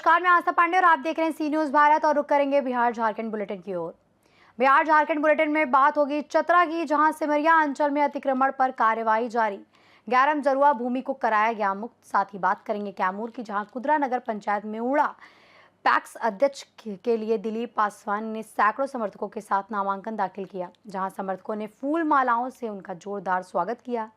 नमस्कार, मैं आस्था पांडे और आप देख रहे हैं सी न्यूज़ भारत और रुक करेंगे बिहार झारखंड बुलेटिन की ओर। बिहार झारखंड बुलेटिन में बात होगी चतरा की, जहां सिमरिया अंचल में अतिक्रमण पर कार्यवाही जारी। गैरम जरुआ भूमि को कराया गया मुक्त। साथ ही बात करेंगे कैमूर की, जहां कुदरा नगर पंचायत मेउड़ा पैक्स अध्यक्ष के लिए दिलीप पासवान ने सैकड़ों समर्थकों के साथ नामांकन दाखिल किया, जहां समर्थकों ने फूल मालाओं से उनका जोरदार स्वागत किया।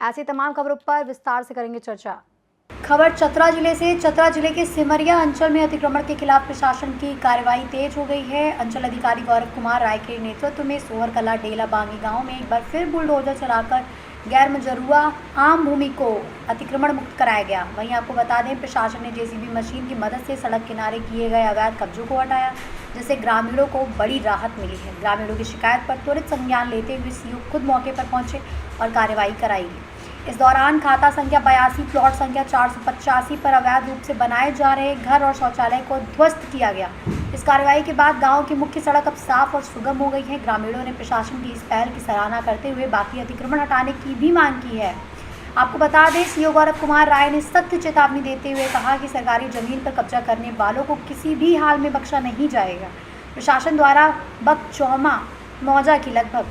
ऐसी तमाम खबरों पर विस्तार से करेंगे चर्चा। खबर चतरा जिले से। चतरा जिले के सिमरिया अंचल में अतिक्रमण के खिलाफ प्रशासन की कार्यवाही तेज हो गई है। अंचल अधिकारी गौरव कुमार राय के नेतृत्व में सोहर कला डेला बांगी गांव में एक बार फिर बुलडोजर चलाकर गैर मजरूआ आम भूमि को अतिक्रमण मुक्त कराया गया। वहीं आपको बता दें, प्रशासन ने जेसीबी मशीन की मदद से सड़क किनारे किए गए अवैध कब्जों को हटाया, जिससे ग्रामीणों को बड़ी राहत मिली है। ग्रामीणों की शिकायत पर त्वरित संज्ञान लेते हुए सीओ खुद मौके पर पहुंचे और कार्रवाई कराई। इस दौरान खाता संख्या 82 प्लॉट संख्या 485 पर अवैध रूप से बनाए जा रहे घर और शौचालय को ध्वस्त किया गया। इस कार्रवाई के बाद गांव की मुख्य सड़क अब साफ और सुगम हो गई है। ग्रामीणों ने प्रशासन की इस पहल की सराहना करते हुए बाकी अतिक्रमण हटाने की भी मांग की है। आपको बता दें, सीओ गौरव कुमार राय ने सख्त चेतावनी देते हुए कहा कि सरकारी जमीन पर कब्जा करने वालों को किसी भी हाल में बख्शा नहीं जाएगा। प्रशासन द्वारा बकचौमा मौजा की लगभग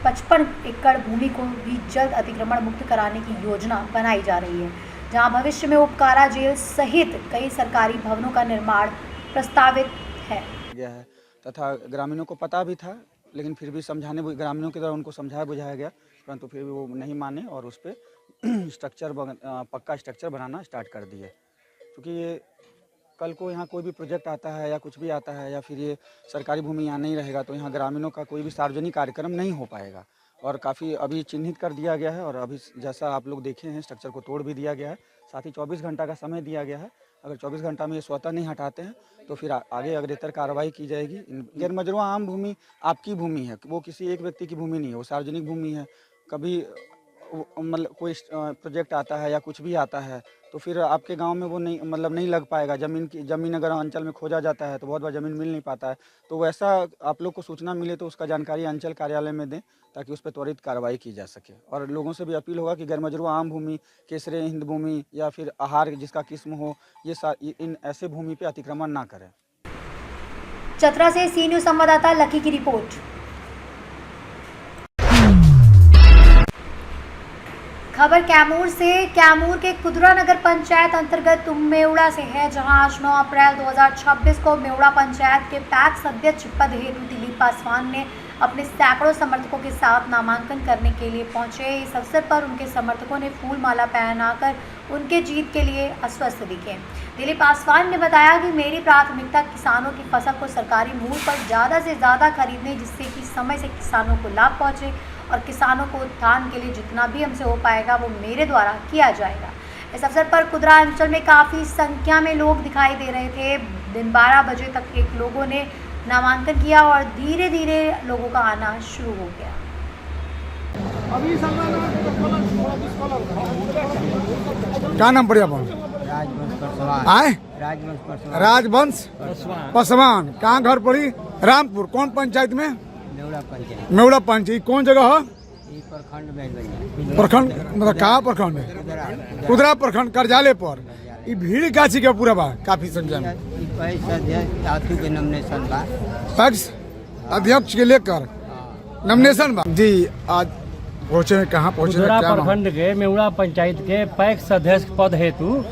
55 एकड़ भूमि को भी जल्द अतिक्रमण मुक्त कराने की योजना बनाई जा रही है, जहां भविष्य में उपकारा जेल सहित कई सरकारी भवनों का निर्माण प्रस्तावित है। तथा ग्रामीणों को पता भी था, लेकिन फिर भी ग्रामीणों के द्वारा उनको समझाया बुझाया गया, परंतु फिर भी वो नहीं माने और उस पर पक्का स्ट्रक्चर बनाना स्टार्ट कर दिए। क्योंकि ये कल को यहाँ कोई भी प्रोजेक्ट आता है या कुछ भी आता है या फिर ये सरकारी भूमि यहाँ नहीं रहेगा तो यहाँ ग्रामीणों का कोई भी सार्वजनिक कार्यक्रम नहीं हो पाएगा। और काफ़ी अभी चिन्हित कर दिया गया है और अभी जैसा आप लोग देखे हैं स्ट्रक्चर को तोड़ भी दिया गया है। साथ ही 24 घंटा का समय दिया गया है। अगर 24 घंटा में ये स्वतः नहीं हटाते हैं तो फिर आगे अग्रेतर कार्रवाई की जाएगी। गैर मजरूआ आम भूमि आपकी भूमि है, वो किसी एक व्यक्ति की भूमि नहीं है, वो सार्वजनिक भूमि है। कभी मतलब कोई प्रोजेक्ट आता है या कुछ भी आता है तो फिर आपके गांव में वो नहीं लग पाएगा। ज़मीन अगर अंचल में खोजा जाता है तो बहुत बार ज़मीन मिल नहीं पाता है। तो वैसा आप लोग को सूचना मिले तो उसका जानकारी अंचल कार्यालय में दें ताकि उस पर त्वरित कार्रवाई की जा सके। और लोगों से भी अपील होगा कि गैर मजरूआ आम भूमि, केसरे हिंद भूमि या फिर आहार जिसका किस्म हो, ये इन ऐसे भूमि पर अतिक्रमण ना करें। चतरा से सी न्यूज़ संवाददाता लकी की रिपोर्ट। खबर कैमूर से। कैमूर के कुदरा नगर पंचायत अंतर्गत मेउड़ा से है, जहां आज 9 अप्रैल 2026 को मेउड़ा पंचायत के पैक्स अध्यक्ष पद हेतु दिलीप पासवान ने अपने सैकड़ों समर्थकों के साथ नामांकन करने के लिए पहुंचे। इस अवसर पर उनके समर्थकों ने फूल माला पहनाकर उनके जीत के लिए आश्वस्त दिखे। दिलीप पासवान ने बताया कि मेरी प्राथमिकता किसानों की फसल को सरकारी मूल्य पर ज़्यादा से ज़्यादा खरीदने, जिससे कि समय से किसानों को लाभ पहुँचे और किसानों को उत्थान के लिए जितना भी हमसे हो पाएगा वो मेरे द्वारा किया जाएगा। इस अवसर पर कुदरा अंचल में काफ़ी संख्या में लोग दिखाई दे रहे थे। दिन 12 बजे तक एक लोगों ने नामांकन किया और धीरे धीरे लोगों का आना शुरू हो गया। क्या नाम पड़े अपन? राजवंश पासवान। कहाँ घर पड़ी? रामपुर। कौन पंचायत में? मेउड़ा पंचायत। कौन जगह है? प्रखंड मतलब कहाँ प्रखंड है? कुदरा प्रखंड कार्यालय पर। ये भीड़ गाछी के पूरा बा काफी संख्या में। पैक्स अध्यक्ष के लेकर नॉमिनेशन बा जी। आज पहुँचे, कहाँ पहुँचे? प्रखंड के मेउड़ा पंचायत के पैक्स अध्यक्ष पद हेतु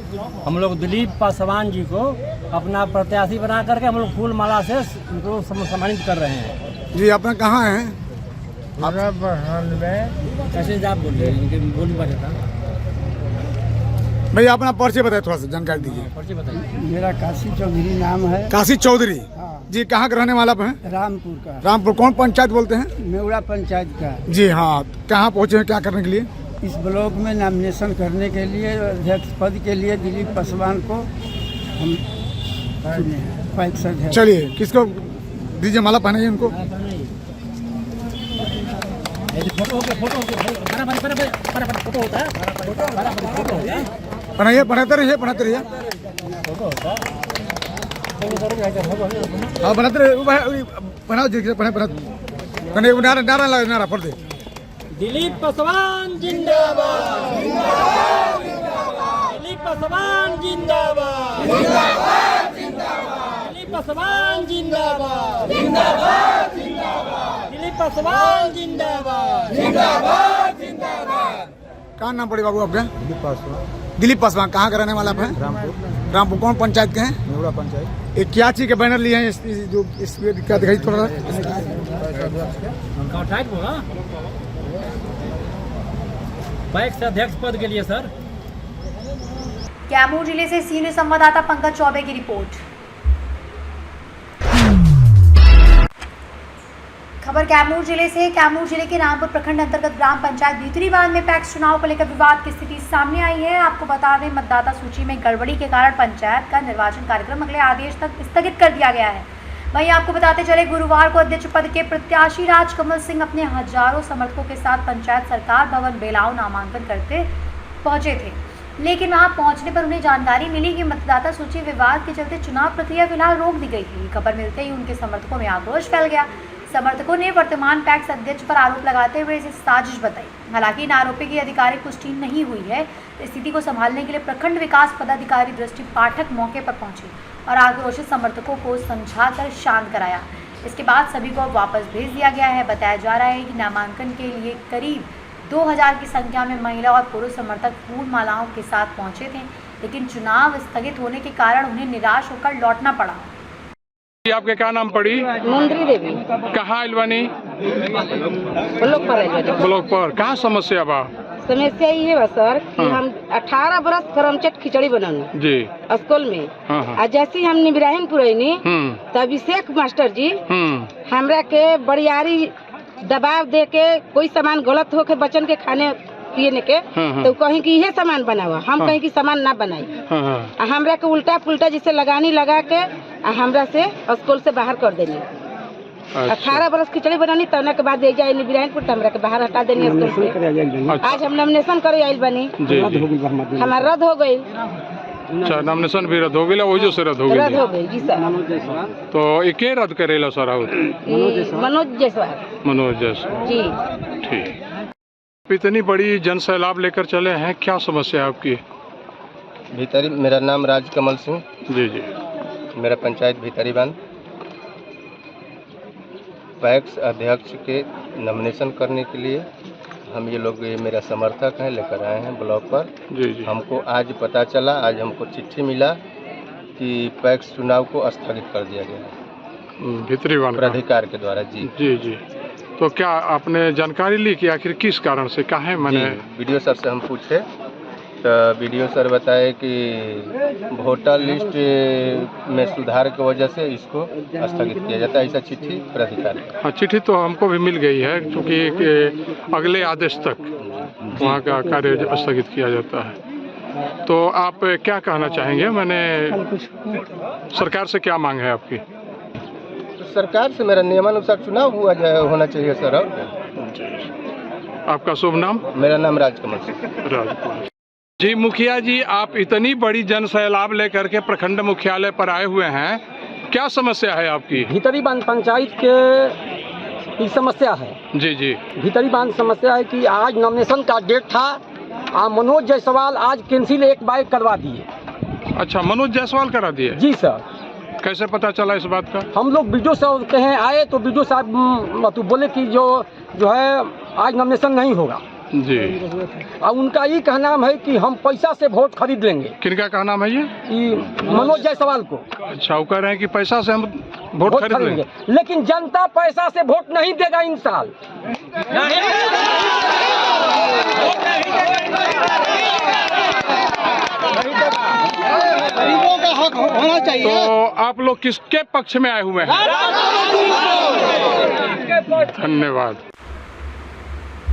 हम लोग दिलीप पासवान जी को अपना प्रत्याशी बना करके हम लोग फूल माला से उनको सम्मानित कर रहे हैं जी। अपना कहाँ है? कैसे आप बोलिए, बोली बात था भैया, अपना परिचय बताइए, थोड़ा सा जानकारी दीजिए। परिचय बताइए। मेरा काशी चौधरी नाम है। काशी चौधरी। हाँ। जी, कहाँ के रहने वाला हैं? रामपुर का। रामपुर। कौन पंचायत बोलते हैं? मेउड़ा पंचायत का। जी हाँ। कहाँ पहुँचे हैं, क्या करने के लिए? इस ब्लॉक में नॉमिनेशन करने के लिए अध्यक्ष पद के लिए दिलीप पासवान को हम चुने हैं पैक्स अध्यक्ष। चलिए, किसको दीजिए माला, पहनाइए उनको। पढ़ाइए, पढ़ाते रहिए, पढ़ाते रहिए। हाँ, बनाते रहिए, बनाओ जी, पढ़ाओ, नारा पढ़ दे। दिलीप पासवान जिंदाबाद, दिलीप पासवान जिंदाबाद। पासवान जिंदाबाद जिंदाबाद जिंदाबाद। दिलीप पासवान जिंदाबाद जिंदाबाद जिंदाबाद। कहाँ नाम पड़े बाबू आपका? दिलीप पासवान। कहाँ का रहने वाला आप हैं? रामपुर। रामपुर कौन पंचायत के हैं? नेवड़ा पंचायत। ये क्या चीज के बैनर लिए हैं जो इस पे क्या दिखाई थोड़ा पैक्स अध्यक्ष पद के लिए सर। कैमूर जिले से सीनियर संवाददाता पंकज चौबे की रिपोर्ट। खबर कैमूर जिले से। कैमूर जिले के रामपुर प्रखंड अंतर्गत ग्राम पंचायत भीतरी बांध में पैक्स चुनाव को लेकर विवाद की स्थिति सामने आई है। आपको बता दें, मतदाता सूची में गड़बड़ी के कारण पंचायत का निर्वाचन कार्यक्रम अगले आदेश तक स्थगित कर दिया गया है। वहीं आपको बताते चले, गुरुवार को अध्यक्ष पद के प्रत्याशी राजकमल सिंह अपने हजारों समर्थकों के साथ पंचायत सरकार भवन बेलाव नामांकन करते पहुंचे थे, लेकिन वहां पहुंचने पर उन्हें जानकारी मिली कि मतदाता सूची विवाद के चलते चुनाव प्रक्रिया फिलहाल रोक दी गई थी। खबर मिलते ही उनके समर्थकों में आक्रोश फैल गया। समर्थकों ने वर्तमान पैक्स अध्यक्ष पर आरोप लगाते हुए इसे साजिश बताई। हालांकि इन आरोपों की आधिकारिक पुष्टि नहीं हुई है। स्थिति को संभालने के लिए प्रखंड विकास पदाधिकारी दृष्टि पाठक मौके पर पहुंचे और आक्रोशित समर्थकों को समझाकर शांत कराया। इसके बाद सभी को वापस भेज दिया गया है। बताया जा रहा है कि नामांकन के लिए करीब 2000 की संख्या में महिला और पुरुष समर्थक फूल मालाओं के साथ पहुंचे थे, लेकिन चुनाव स्थगित होने के कारण उन्हें निराश होकर लौटना पड़ा। आपके क्या नाम पड़ी? मुंद्री देवी। कहाँ इलवानी? ब्लॉक पर। कहाँ समस्या बा? समस्या ये बा सर कि हम 18 बरस करमचट खिचड़ी बनानी जी स्कूल में। और जैसे हम इब्राहिमपुर आईनी तब अभिषेक मास्टर जी हमरा के बड़ियारी दबाव दे के कोई सामान गलत हो के बच्चन के खाने पिए के तो कहीं कि यह सामान बनावा, हम कहीं की सामान ना बनाई। हमरा के उल्टा पुल्टा जिसे लगानी लगा के हमरा से स्कूल से बाहर कर देनी। 18 बरस खिचड़ी बनानी तब के बाद जाए इब्राहिमपुर तो हमरा के बाहर हटा देनी स्कूल से। आज हम नॉमिनेशन करे आइल बनी, हमारा रद्द हो गई। अच्छा, नॉमिनेशन भी रद्द हो गई? वही से रद्द हो गई जी सर। तो ये रद्द करेला सर? मनोज जायसवाल। मनोज जायसवाल जी। ठीक। इतनी बड़ी जन सैलाब लेकर चले हैं, क्या समस्या है आपकी? भीतरी, मेरा नाम राजकमल सिंह। जी जी। मेरा पंचायत भीतरी बांध। पैक्स अध्यक्ष के नॉमिनेशन करने के लिए हम ये लोग, ये मेरा समर्थक हैं, लेकर आए हैं ब्लॉक पर। जी जी। हमको आज पता चला, आज हमको चिट्ठी मिला कि पैक्स चुनाव को स्थगित कर दिया गया है भीतरी बांध प्राधिकार के द्वारा। जी जी जी। तो क्या आपने जानकारी ली कि आखिर किस कारण से? कहा मैंने वीडियो सर से हम पूछे तो वीडियो सर बताए कि वोटर लिस्ट में सुधार की वजह से इसको स्थगित किया जाता है। ऐसा चिट्ठी प्राधिकार। हाँ, चिट्ठी तो हमको भी मिल गई है, क्योंकि अगले आदेश तक वहाँ का कार्य स्थगित किया जाता है। तो आप क्या कहना चाहेंगे? मैंने सरकार से क्या मांग है आपकी? सरकार से मेरा नियमानुसार चुनाव होना चाहिए सर। और आपका शुभ नाम? मेरा नाम राजकमल सिंह। राजकमल जी। मुखिया जी, आप इतनी बड़ी जन सैलाब लेकर के प्रखंड मुख्यालय पर आए हुए हैं, क्या समस्या है आपकी? भीतरी बांध पंचायत के समस्या है। जी जी। भीतरी बांध समस्या है कि आज नॉमिनेशन का डेट था, मनोज जायसवाल आज कैंसिल एक बार करवा दिए। अच्छा, मनोज जायसवाल करा दिए? जी सर। कैसे पता चला इस बात का? हम लोग वीडियो साहब कहें आए तो वीडियो साहब तो बोले कि जो है आज नॉमिनेशन नहीं होगा। जी। और उनका ये कहना है कि हम पैसा से वोट खरीद लेंगे। किनका कहना है ये? मनोज जायसवाल को। अच्छा, वो कह रहे हैं कि पैसा से हम वोट खरीद लेंगे। लेकिन जनता पैसा से वोट नहीं देगा इन साल। गरीबों का हक होना चाहिए। तो आप लोग किसके पक्ष में आए हुए हैं? धन्यवाद।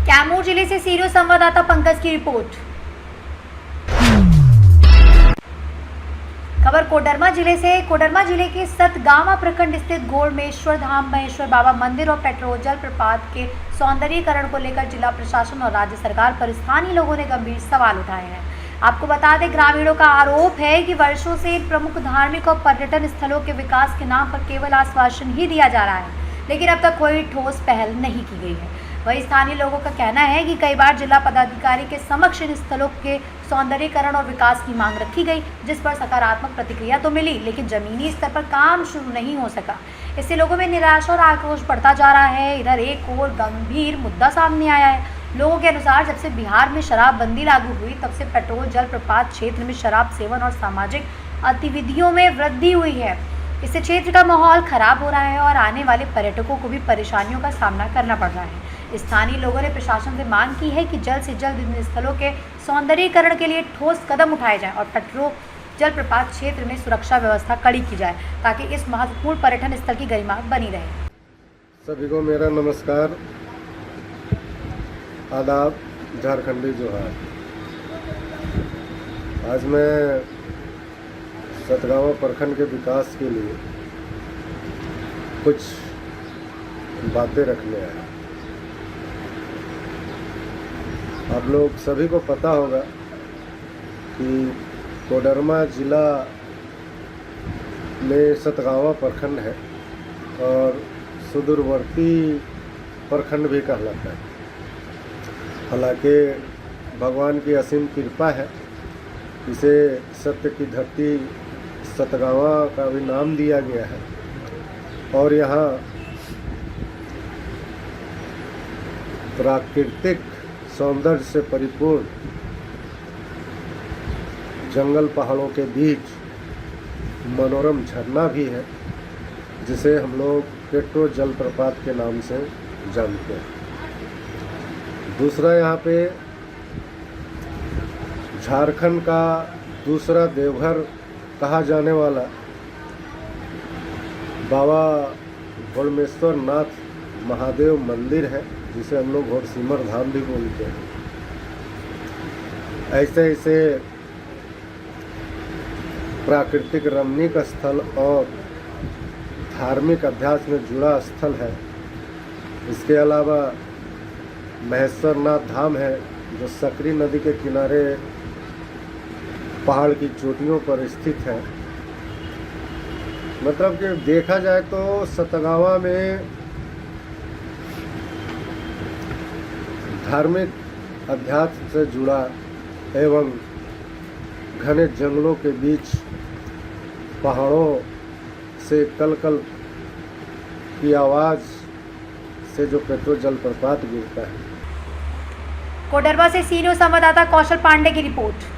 कैमूर जिले से सीनियर संवाददाता पंकज की रिपोर्ट। खबर कोडरमा जिले से। कोडरमा जिले के सतगावा प्रखंड स्थित गोड़मेश्वर धाम महेश्वर बाबा मंदिर और पेट्रोल जलप्रपात के सौंदर्यीकरण को लेकर जिला प्रशासन और राज्य सरकार पर स्थानीय लोगों ने गंभीर सवाल उठाए हैं। आपको बता दें, ग्रामीणों का आरोप है कि वर्षों से प्रमुख धार्मिक और पर्यटन स्थलों के विकास के नाम पर केवल आश्वासन ही दिया जा रहा है, लेकिन अब तक कोई ठोस पहल नहीं की गई है। वही स्थानीय लोगों का कहना है कि कई बार जिला पदाधिकारी के समक्ष इन स्थलों के सौंदर्यीकरण और विकास की मांग रखी गई, जिस पर सकारात्मक प्रतिक्रिया तो मिली, लेकिन जमीनी स्तर पर काम शुरू नहीं हो सका। इससे लोगों में निराशा और आक्रोश बढ़ता जा रहा है। इधर एक और गंभीर मुद्दा सामने आया है। लोगों के अनुसार जब से बिहार में शराबबंदी लागू हुई, तब से पेट्रोल जलप्रपात क्षेत्र में शराब सेवन और सामाजिक गतिविधियों में वृद्धि हुई है। इससे क्षेत्र का माहौल खराब हो रहा है और आने वाले पर्यटकों को भी परेशानियों का सामना करना पड़ रहा है। स्थानीय लोगों ने प्रशासन से मांग की है कि जल्द से जल्द इन स्थलों के सौंदर्यीकरण के लिए ठोस कदम उठाए जाएं और पेट्रोल जलप्रपात क्षेत्र में सुरक्षा व्यवस्था कड़ी की जाए, ताकि इस महत्वपूर्ण पर्यटन स्थल की गरिमा बनी रहे। सभी को मेरा नमस्कार, आदाब, झारखंडी जोहार। आज मैं सतगावा प्रखंड के विकास के लिए कुछ बातें रखने आया। आप लोग सभी को पता होगा कि कोडरमा जिला में सतगावा प्रखंड है और सुदूरवर्ती प्रखंड भी कहलाता है। हालांकि भगवान की असीम कृपा है, इसे सत्य की धरती सतगावा का भी नाम दिया गया है और यहाँ प्राकृतिक सौंदर्य से परिपूर्ण जंगल पहाड़ों के बीच मनोरम झरना भी है, जिसे हम लोग पेट्रो जलप्रपात के नाम से जानते हैं। दूसरा, यहाँ पे झारखंड का दूसरा देवघर कहा जाने वाला बाबा गोलमेश्वर नाथ महादेव मंदिर है, जिसे हम लोग घोड़सिमर धाम भी बोलते हैं। ऐसे ऐसे प्राकृतिक रमणीक स्थल और धार्मिक अध्यात्म में जुड़ा स्थल है। इसके अलावा महेश्वर नाथ धाम है, जो सकरी नदी के किनारे पहाड़ की चोटियों पर स्थित है। मतलब कि देखा जाए तो सतगावा में धार्मिक अध्यात्म से जुड़ा एवं घने जंगलों के बीच पहाड़ों से कलकल की आवाज़ से जो पेट्रोल जलप्रपात गिरता है। कोडरमा से सी न्यूज़ संवाददाता कौशल पांडे की रिपोर्ट।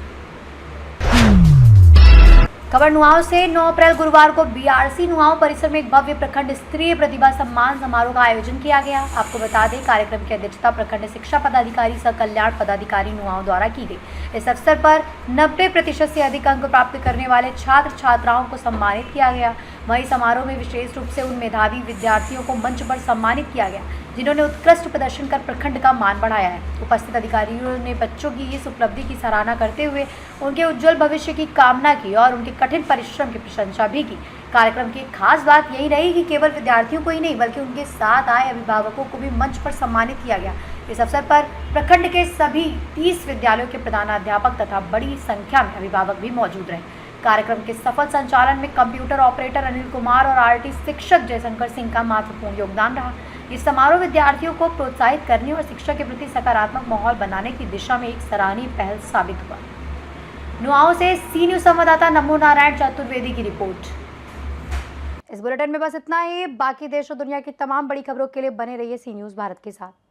खबर नुआओं से 9 अप्रैल गुरुवार को बीआरसी नुआओं परिसर में एक भव्य प्रखंड स्तरीय प्रतिभा सम्मान समारोह का आयोजन किया गया। आपको बता दें, कार्यक्रम की अध्यक्षता प्रखंड शिक्षा पदाधिकारी सह कल्याण पदाधिकारी नुआओं द्वारा की गई। इस अवसर पर 90% से अधिक अंक प्राप्त करने वाले छात्र छात्राओं को सम्मानित किया गया। वहीं समारोह में विशेष रूप से उन मेधावी विद्यार्थियों को मंच पर सम्मानित किया गया जिन्होंने उत्कृष्ट प्रदर्शन कर प्रखंड का मान बढ़ाया है। उपस्थित अधिकारियों ने बच्चों की इस उपलब्धि की सराहना करते हुए उनके उज्जवल भविष्य की कामना की और उनके कठिन परिश्रम की प्रशंसा भी की। कार्यक्रम की खास बात यही रही कि केवल विद्यार्थियों को ही नहीं, बल्कि उनके साथ आए अभिभावकों को भी मंच पर सम्मानित किया गया। इस अवसर पर प्रखंड के सभी 30 विद्यालयों के प्रधानाध्यापक तथा बड़ी संख्या में अभिभावक भी मौजूद रहे। कार्यक्रम के सफल संचालन में कंप्यूटर ऑपरेटर अनिल कुमार और आरटी शिक्षक जयशंकर सिंह का महत्वपूर्ण योगदान रहा। ये समारोह विद्यार्थियों को प्रोत्साहित करने और शिक्षा के प्रति सकारात्मक माहौल बनाने की दिशा में एक सराहनीय पहल साबित हुआ। नुआओं से सी न्यूज़ संवाददाता नमो नारायण चतुर्वेदी की रिपोर्ट। इस बुलेटिन में बस इतना ही। बाकी देश और दुनिया की तमाम बड़ी खबरों के लिए बने रहिए सी न्यूज़ भारत के साथ।